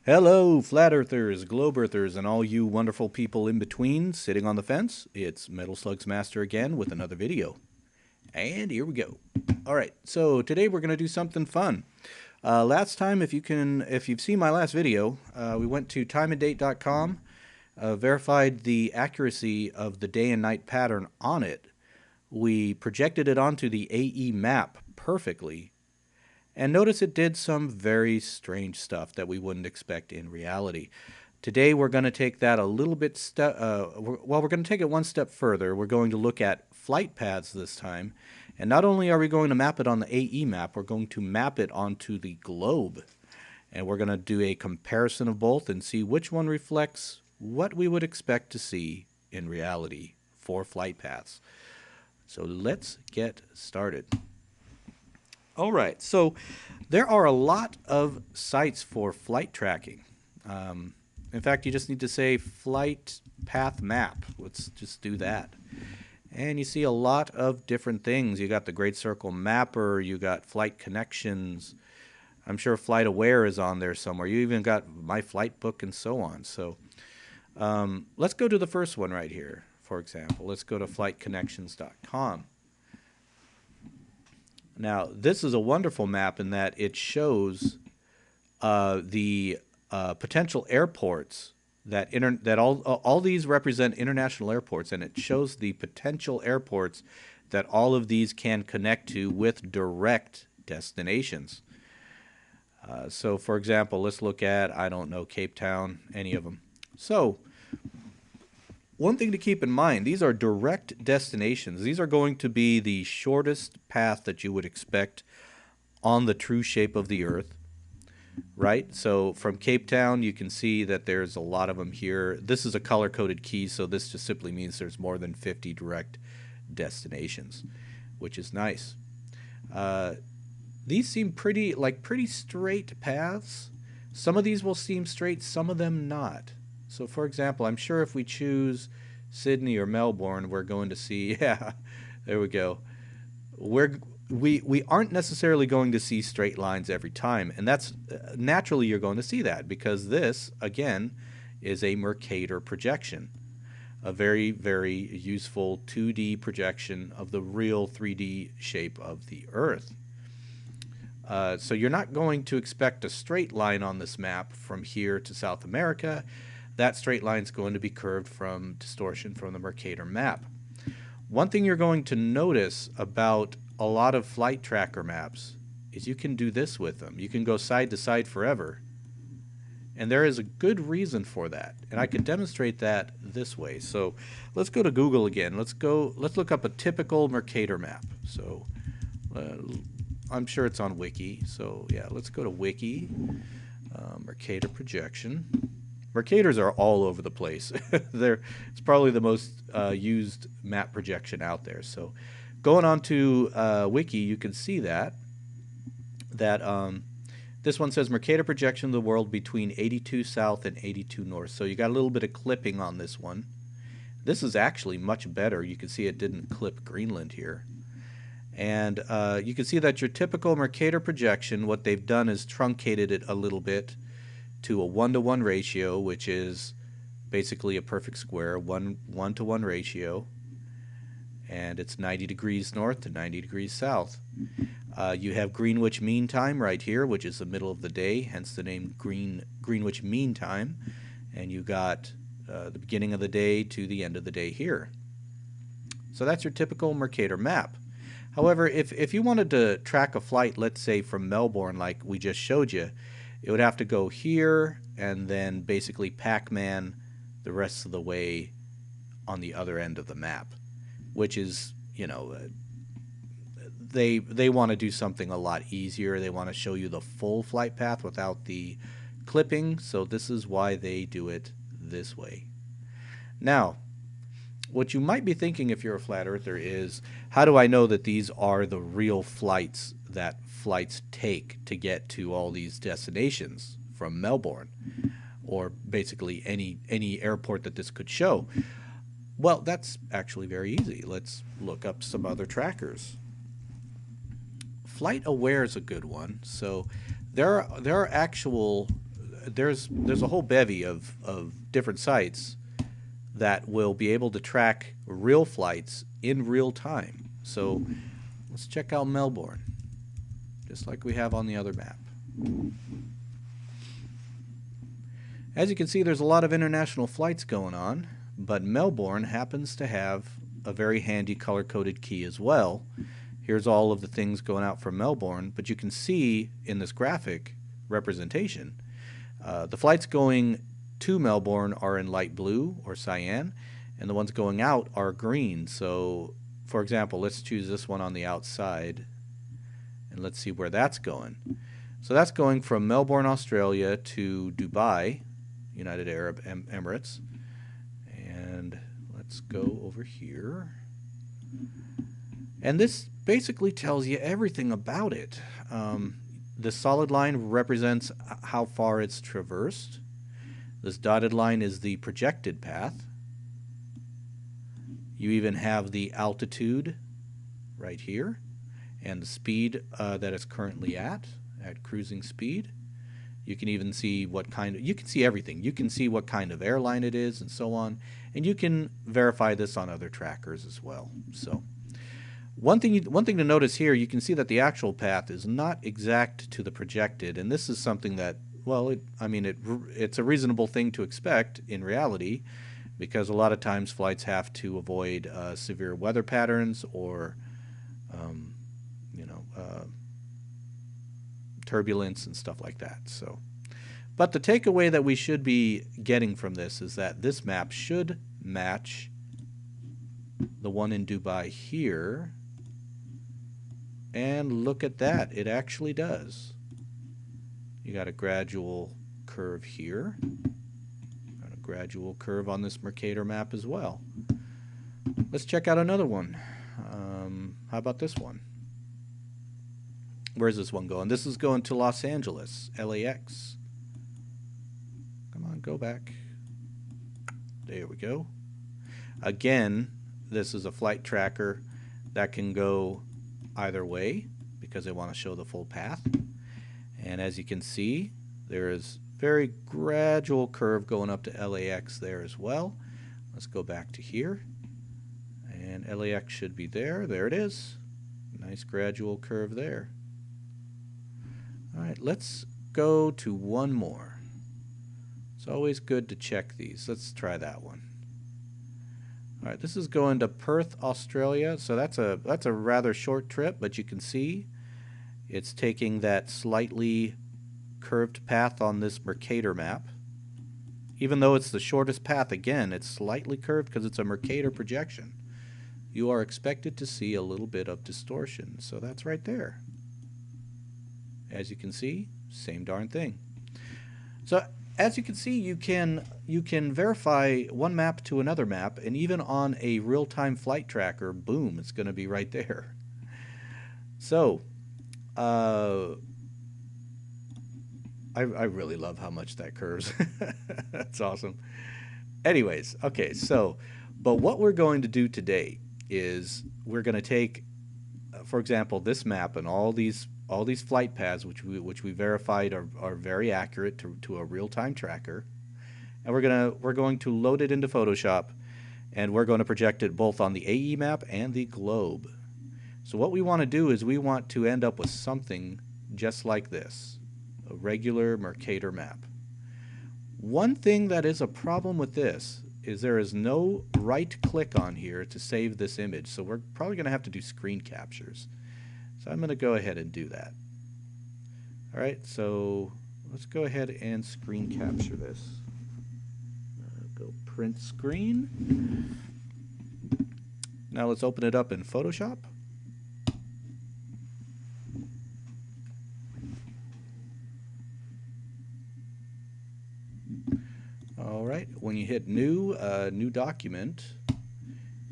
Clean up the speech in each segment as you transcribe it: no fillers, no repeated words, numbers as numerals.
Hello, flat earthers, globe earthers, and all you wonderful people in between sitting on the fence. It's Metal Slugs Master again with another video. And here we go. All right, so today we're going to do something fun. Last time, if you've seen my last video, we went to timeanddate.com, verified the accuracy of the day and night pattern on it. We projected it onto the AE map perfectly, and notice it did some very strange stuff that we wouldn't expect in reality. Today we're going to take that a little bit we're going to take it one step further. We're going to look at flight paths this time. And not only are we going to map it on the AE map, we're going to map it onto the globe. And we're going to do a comparison of both and see which one reflects what we would expect to see in reality for flight paths. So let's get started. All right, so there are a lot of sites for flight tracking. In fact, you just need to say flight path map. Let's just do that. And you see a lot of different things. You got the Great Circle Mapper, you got Flight Connections. I'm sure Flight Aware is on there somewhere. You even got My Flight Book and so on. So let's go to the first one right here, for example. Let's go to flightconnections.com. Now, this is a wonderful map in that it shows the potential airports that all these represent international airports, and it shows the potential airports that all of these can connect to with direct destinations. So, for example, let's look at, I don't know, Cape Town, any of them. So, one thing to keep in mind, these are direct destinations. These are going to be the shortest path that you would expect on the true shape of the Earth, right? So from Cape Town, you can see that there's a lot of them here. This is a color-coded key, so this just simply means there's more than 50 direct destinations, which is nice. These seem pretty straight paths. Some of these will seem straight, some of them not. So, for example, I'm sure if we choose Sydney or Melbourne, we're going to see, yeah, there we go. We aren't necessarily going to see straight lines every time, and that's naturally you're going to see that because this, again, is a Mercator projection, a very, very useful 2D projection of the real 3D shape of the Earth. So you're not going to expect a straight line on this map from here to South America. That straight line is going to be curved from distortion from the Mercator map. One thing you're going to notice about a lot of flight tracker maps is you can do this with them. You can go side to side forever. And there is a good reason for that. And I can demonstrate that this way. So let's go to Google again. Let's look up a typical Mercator map. So I'm sure it's on Wiki. So yeah, let's go to Wiki, Mercator projection. Mercators are all over the place. It's probably the most used map projection out there. So going on to Wiki, you can see that this one says Mercator projection of the world between 82 south and 82 north. So you got a little bit of clipping on this one. This is actually much better. You can see it didn't clip Greenland here. And you can see that your typical Mercator projection, what they've done is truncated it a little bit to a 1-to-1 ratio, which is basically a perfect square, 1-to-1 ratio, and it's 90 degrees north to 90 degrees south. You have Greenwich Mean Time right here, which is the middle of the day, hence the name Greenwich Mean Time, and you got the beginning of the day to the end of the day here. So that's your typical Mercator map. However, if you wanted to track a flight, let's say from Melbourne like we just showed you, it would have to go here and then basically Pac-Man the rest of the way on the other end of the map, which is, you know, they want to do something a lot easier. They want to show you the full flight path without the clipping, so this is why they do it this way. Now, what you might be thinking if you're a flat earther is, how do I know that these are the real flights that flights take to get to all these destinations from Melbourne, or basically any airport that this could show? Well, that's actually very easy. Let's look up some other trackers. Flight Aware is a good one. So there are actual there's a whole bevy of different sites that will be able to track real flights in real time. So let's check out Melbourne, just like we have on the other map. As you can see, there's a lot of international flights going on, but Melbourne happens to have a very handy color-coded key as well. Here's all of the things going out from Melbourne, but you can see in this graphic representation, the flights going to Melbourne are in light blue or cyan, and the ones going out are green. So, for example, let's choose this one on the outside, and let's see where that's going. So that's going from Melbourne, Australia to Dubai, United Arab Emirates. And let's go over here. And this basically tells you everything about it. The solid line represents how far it's traversed. This dotted line is the projected path. You even have the altitude right here and the speed that it's currently at cruising speed. You can even see what kind of, you can see everything. You can see what kind of airline it is and so on. And you can verify this on other trackers as well. So one thing to notice here, you can see that the actual path is not exact to the projected, and this is something that, well, it's a reasonable thing to expect in reality, because a lot of times flights have to avoid severe weather patterns or turbulence and stuff like that. So, but the takeaway that we should be getting from this is that this map should match the one in Dubai here. And look at that, it actually does. You got a gradual curve here, got a gradual curve on this Mercator map as well. Let's check out another one. How about this one? Where's this one going? This is going to Los Angeles, LAX. Come on, go back. There we go. Again, this is a flight tracker that can go either way because they want to show the full path. And as you can see, there is very gradual curve going up to LAX there as well. Let's go back to here. And LAX should be there. There it is. Nice gradual curve there. All right, let's go to one more. It's always good to check these. Let's try that one. All right, this is going to Perth, Australia. So that's a rather short trip, but you can see it's taking that slightly curved path on this Mercator map. Even though it's the shortest path, again, it's slightly curved because it's a Mercator projection. You are expected to see a little bit of distortion. So that's right there. As you can see, same darn thing. So as you can see, you can verify one map to another map, and even on a real-time flight tracker, boom, it's going to be right there. So I really love how much that curves. That's awesome. Anyways, okay, so but what we're going to do today is we're going to take, for example, this map and all these flight paths, which we verified are very accurate to a real-time tracker, and we're going to load it into Photoshop, and we're going to project it both on the AE map and the globe. So what we want to do is we want to end up with something just like this, a regular Mercator map. One thing that is a problem with this is there is no right click on here to save this image, so we're probably going to have to do screen captures. So I'm going to go ahead and do that. All right, so let's go ahead and screen capture this. Go print screen. Now let's open it up in Photoshop. All right, when you hit new document,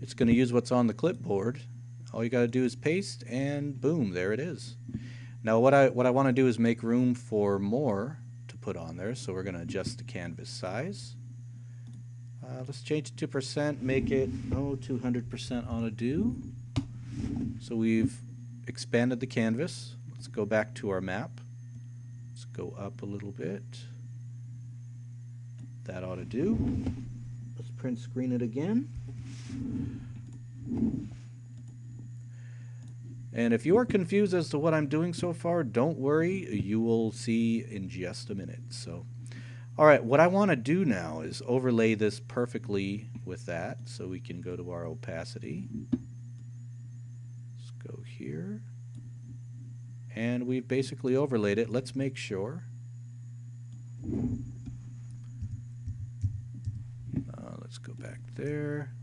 it's going to use what's on the clipboard. All you got to do is paste, and boom, there it is. Now what I want to do is make room for more to put on there, so we're going to adjust the canvas size. Let's change it to percent, make it 200% on a do. So we've expanded the canvas. Let's go back to our map. Let's go up a little bit. That ought to do. Let's print screen it again. And if you are confused as to what I'm doing so far, don't worry, you will see in just a minute. So, all right, what I want to do now is overlay this perfectly with that, so we can go to our opacity. Let's go here. And we've basically overlaid it. Let's make sure. Let's go back there.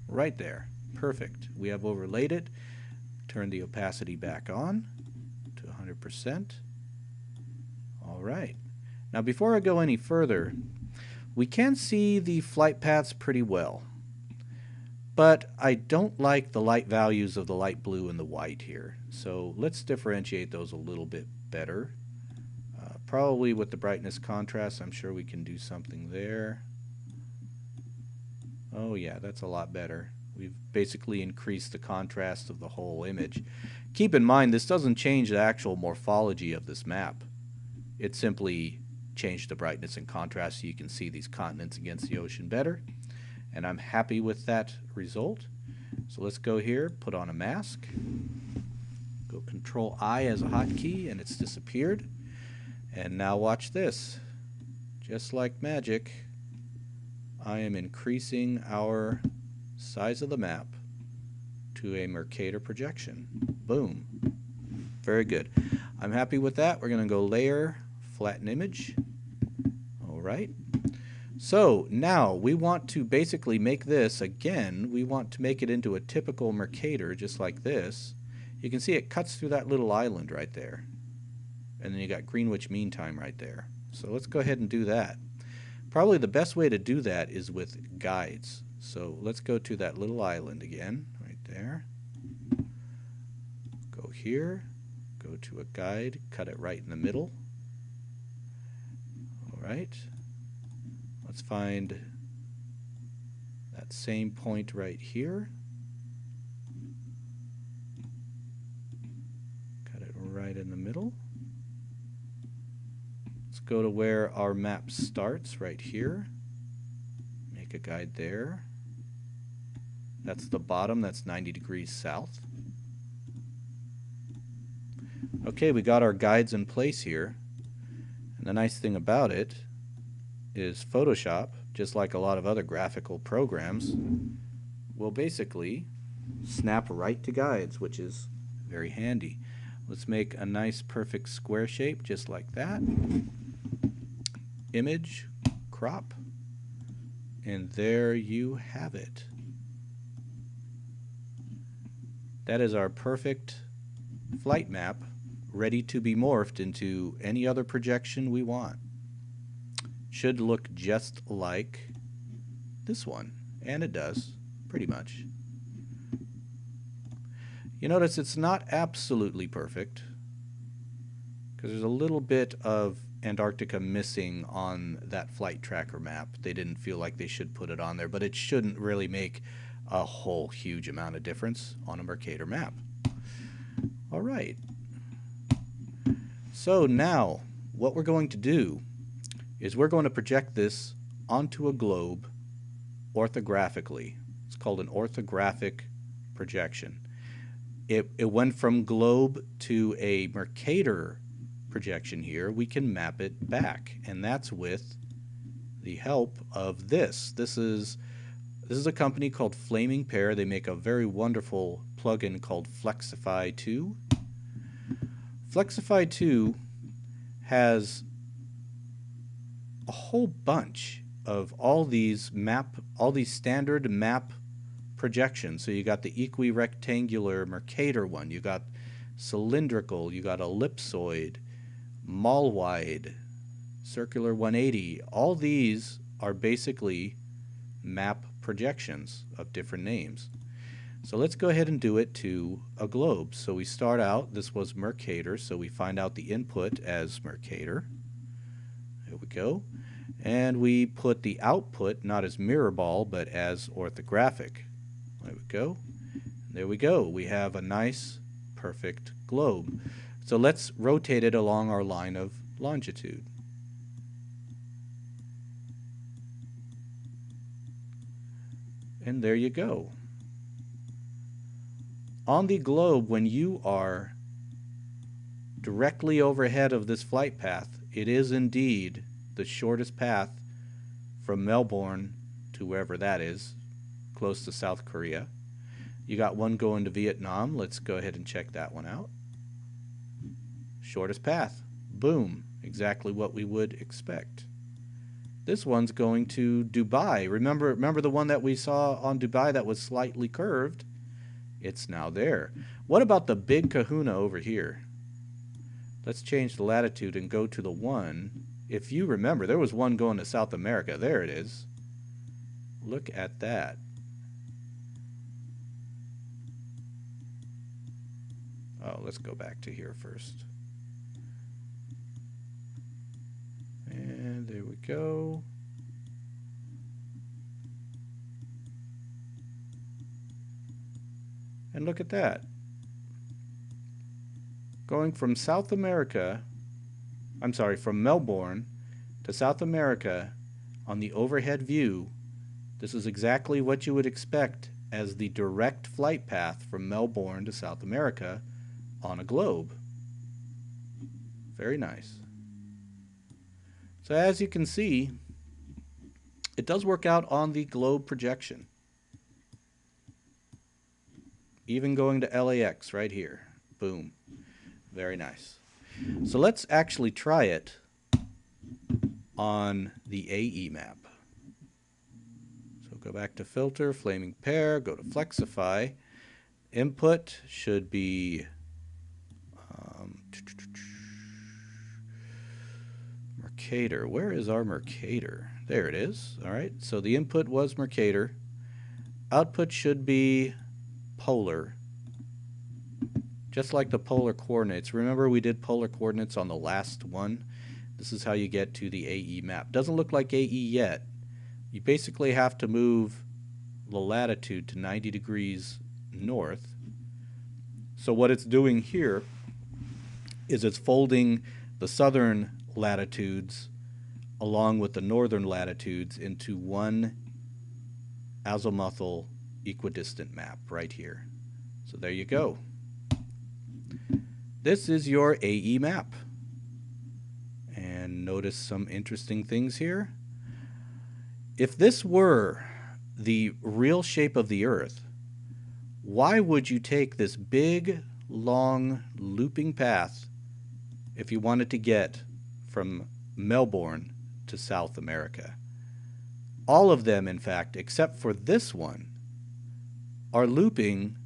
Right there. Perfect. We have overlaid it. Turn the opacity back on to 100%. All right. Now before I go any further, we can see the flight paths pretty well. But I don't like the light values of the light blue and the white here. So let's differentiate those a little bit better. Probably with the brightness contrast, I'm sure we can do something there. Oh yeah, that's a lot better. We've basically increased the contrast of the whole image. Keep in mind, this doesn't change the actual morphology of this map. It simply changed the brightness and contrast so you can see these continents against the ocean better. And I'm happy with that result. So let's go here, put on a mask. Go Control I as a hotkey and it's disappeared. And now watch this. Just like magic, I am increasing our size of the map to a Mercator projection. Boom. Very good. I'm happy with that. We're going to go Layer, Flatten Image. All right. So now we want to basically make this, again, we want to make it into a typical Mercator just like this. You can see it cuts through that little island right there. And then you got Greenwich Mean Time right there. So let's go ahead and do that. Probably the best way to do that is with guides. So let's go to that little island again, right there. Go here, go to a guide, cut it right in the middle. All right. Let's find that same point right here. Cut it right in the middle. Let's go to where our map starts, right here. Make a guide there. That's the bottom, that's 90 degrees south. Okay, we got our guides in place here. And the nice thing about it is Photoshop, just like a lot of other graphical programs, will basically snap right to guides, which is very handy. Let's make a nice perfect square shape just like that. Image, crop, and there you have it. That is our perfect flight map, ready to be morphed into any other projection we want. Should look just like this one, and it does, pretty much. You notice it's not absolutely perfect, because there's a little bit of Antarctica missing on that flight tracker map. They didn't feel like they should put it on there, but it shouldn't really make a whole huge amount of difference on a Mercator map. All right. So now, what we're going to do is we're going to project this onto a globe orthographically. It's called an orthographic projection. It went from globe to a Mercator projection here. We can map it back, and that's with the help of this. This is a company called Flaming Pear. They make a very wonderful plugin called Flexify 2. Flexify 2 has a whole bunch of all these standard map projections. So you got the equirectangular Mercator one, you got cylindrical, you got ellipsoid, mall-wide, circular 180. All these are basically map projections of different names. So let's go ahead and do it to a globe. So we start out, this was Mercator, so we find out the input as Mercator. There we go. And we put the output not as mirror ball, but as orthographic. There we go. There we go. We have a nice, perfect globe. So let's rotate it along our line of longitude. And there you go. On the globe, when you are directly overhead of this flight path, it is indeed the shortest path from Melbourne to wherever that is, close to South Korea. You got one going to Vietnam. Let's go ahead and check that one out. Shortest path. Boom. Exactly what we would expect. This one's going to Dubai. Remember the one that we saw on Dubai that was slightly curved? It's now there. What about the big kahuna over here? Let's change the latitude and go to the one. If you remember, there was one going to South America. There it is. Look at that. Oh, let's go back to here first. And there we go. And look at that. Going from South America, I'm sorry, from Melbourne to South America on the overhead view, this is exactly what you would expect as the direct flight path from Melbourne to South America on a globe. Very nice. So as you can see, it does work out on the globe projection. Even going to LAX right here. Boom. Very nice. So let's actually try it on the AE map. So go back to Filter, Flaming Pear, go to Flexify. Input should be Mercator. Where is our Mercator? There it is. All right. So the input was Mercator. Output should be polar. Just like the polar coordinates. Remember we did polar coordinates on the last one? This is how you get to the AE map. Doesn't look like AE yet. You basically have to move the latitude to 90 degrees north. So what it's doing here is it's folding the southern latitudes along with the northern latitudes into one azimuthal equidistant map right here. So there you go. This is your AE map. And notice some interesting things here. If this were the real shape of the Earth, why would you take this big, long, looping path if you wanted to get from Melbourne to South America? All of them, in fact, except for this one, are looping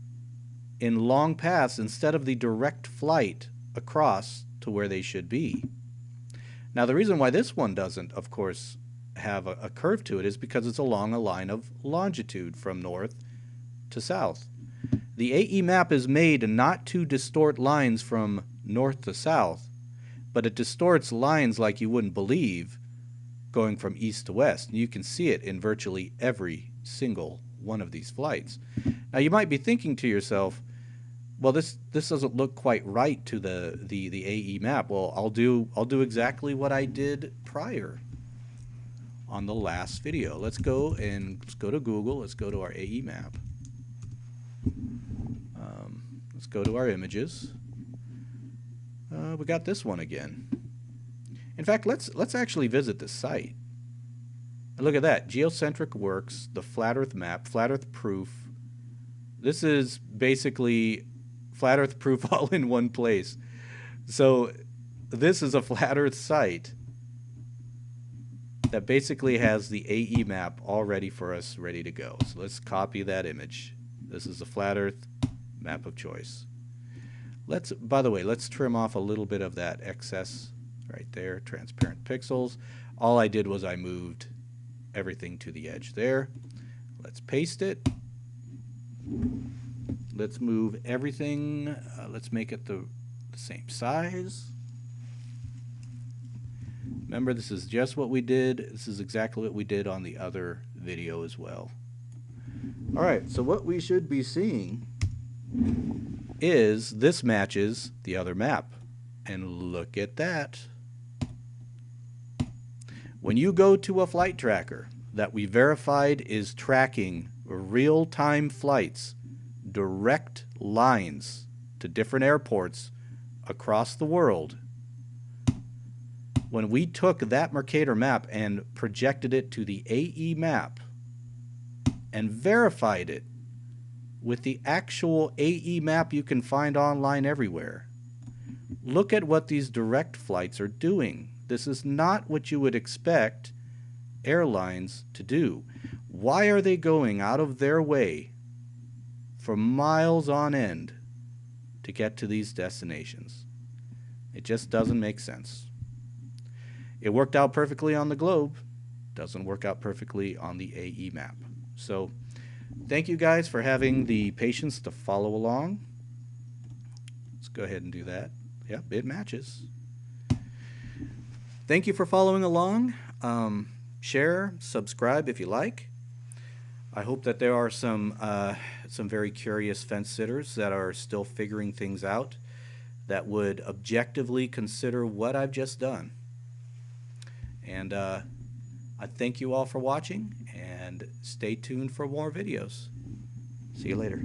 in long paths instead of the direct flight across to where they should be. Now, the reason why this one doesn't, of course, have a curve to it is because it's along a line of longitude from north to south. The AE map is made not to distort lines from north to south, but it distorts lines like you wouldn't believe going from east to west. And you can see it in virtually every single one of these flights. Now, you might be thinking to yourself, well, this doesn't look quite right to the AE map. Well, I'll do exactly what I did prior on the last video. Let's go to Google. Let's go to our AE map. Let's go to our images. We got this one again. In fact, let's actually visit this site. And look at that, Geocentric Works, the Flat Earth map, Flat Earth proof. This is basically Flat Earth proof all in one place. So this is a Flat Earth site that basically has the AE map all ready for us, ready to go. So let's copy that image. This is the Flat Earth map of choice. By the way, let's trim off a little bit of that excess right there, transparent pixels. All I did was I moved everything to the edge there. Let's paste it. Let's move everything. Let's make it the same size. Remember, this is just what we did. This is exactly what we did on the other video as well. All right, so what we should be seeing is this matches the other map. And look at that. When you go to a flight tracker that we verified is tracking real-time flights, direct lines to different airports across the world, when we took that Mercator map and projected it to the AE map and verified it with the actual AE map you can find online everywhere, look at what these direct flights are doing. This is not what you would expect airlines to do. Why are they going out of their way for miles on end to get to these destinations? It just doesn't make sense. It worked out perfectly on the globe, doesn't work out perfectly on the AE map. So thank you guys for having the patience to follow along. Let's go ahead and do that. Yep, it matches. Thank you for following along. Share, subscribe if you like. I hope that there are some very curious fence sitters that are still figuring things out that would objectively consider what I've just done. And I thank you all for watching, and stay tuned for more videos. See you later.